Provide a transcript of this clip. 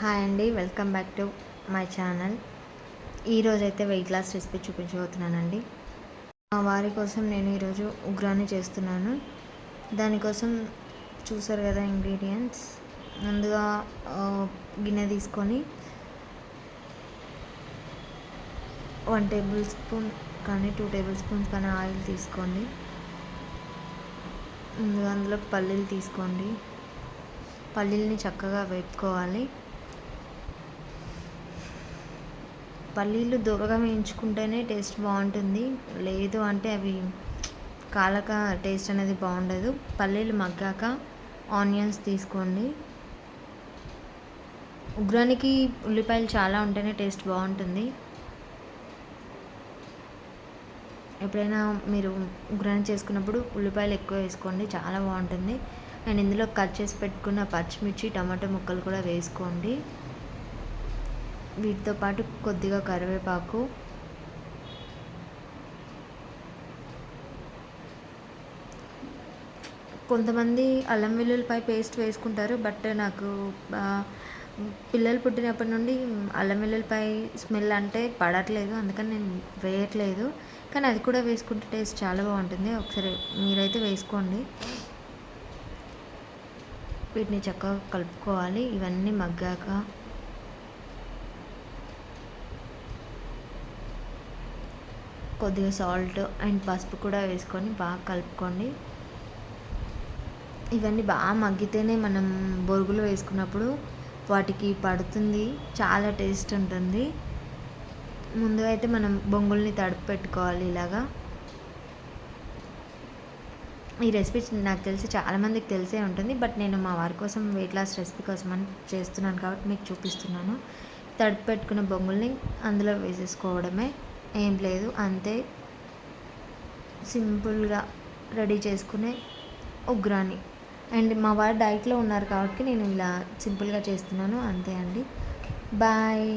Hi అండి, welcome back to my channel. ఈరోజైతే weight loss recipe చూపించబోతున్నానండి. మా వారి కోసం నేను ఈరోజు ఉగ్రాని చేస్తున్నాను. దానికోసం చూసారు కదా ఇంగ్రీడియంట్స్. ముందుగా గిన్నె తీసుకొని 1 టేబుల్ స్పూన్ కానీ 2 టేబుల్ స్పూన్స్ కానీ ఆయిల్ తీసుకోండి. ముందుగా అందులో పల్లీలు తీసుకోండి. పల్లీలని చక్కగా వేపుకోవాలి. పల్లీలు దూరగా వేయించుకుంటేనే టేస్ట్ బాగుంటుంది, లేదు అంటే అవి కాలక టేస్ట్ అనేది బాగుండదు. పల్లీలు మగ్గాక ఆనియన్స్ తీసుకోండి. ఉగ్రానికి ఉల్లిపాయలు చాలా ఉంటేనే టేస్ట్ బాగుంటుంది. ఎప్పుడైనా మీరు ఉగ్రాని చేసుకున్నప్పుడు ఉల్లిపాయలు ఎక్కువ వేసుకోండి, చాలా బాగుంటుంది. అండ్ ఇందులో కట్ చేసి పెట్టుకున్న పచ్చిమిర్చి, టమాటో ముక్కలు కూడా వేసుకోండి. వీటితో పాటు కొద్దిగా కరివేపాకు, కొంతమంది అల్లం వెల్లుల్లిపాయ పేస్ట్ వేసుకుంటారు. బట్ నాకు పిల్లలు పుట్టినప్పటి నుండి అల్లం వెల్లుల్లిపాయ స్మెల్ అంటే పడట్లేదు, అందుకని నేను వేయట్లేదు. కానీ అది కూడా వేసుకుంటే టేస్ట్ చాలా బాగుంటుంది. ఒకసారి మీరైతే వేసుకోండి. వీటిని చక్కగా కలుపుకోవాలి. ఇవన్నీ మగ్గాక కొద్దిగా సాల్ట్ అండ్ పసుపు కూడా వేసుకొని బాగా కలుపుకోండి. ఇవన్నీ బాగా మగ్గితేనే మనం బొరుగులు వేసుకున్నప్పుడు వాటికి పడుతుంది, చాలా టేస్ట్ ఉంటుంది. ముందుగా అయితే మనం బొంగుల్ని తడిపి పెట్టుకోవాలి ఇలాగా. ఈ రెసిపీ నాకు తెలిసి చాలామందికి తెలిసే ఉంటుంది, బట్ నేను మా వారి కోసం వెయిట్ లాస్ రెసిపీ కోసం అని చేస్తున్నాను కాబట్టి మీకు చూపిస్తున్నాను. తడిపి పెట్టుకున్న బొంగుల్ని అందులో వేసేసుకోవడమే, ఏం లేదు, అంతే. సింపుల్గా రెడీ చేసుకునే ఉగ్రాని. అండ్ మా వారు డైట్లో ఉన్నారు కాబట్టి నేను ఇలా సింపుల్గా చేస్తున్నాను, అంతే అండి. బాయ్.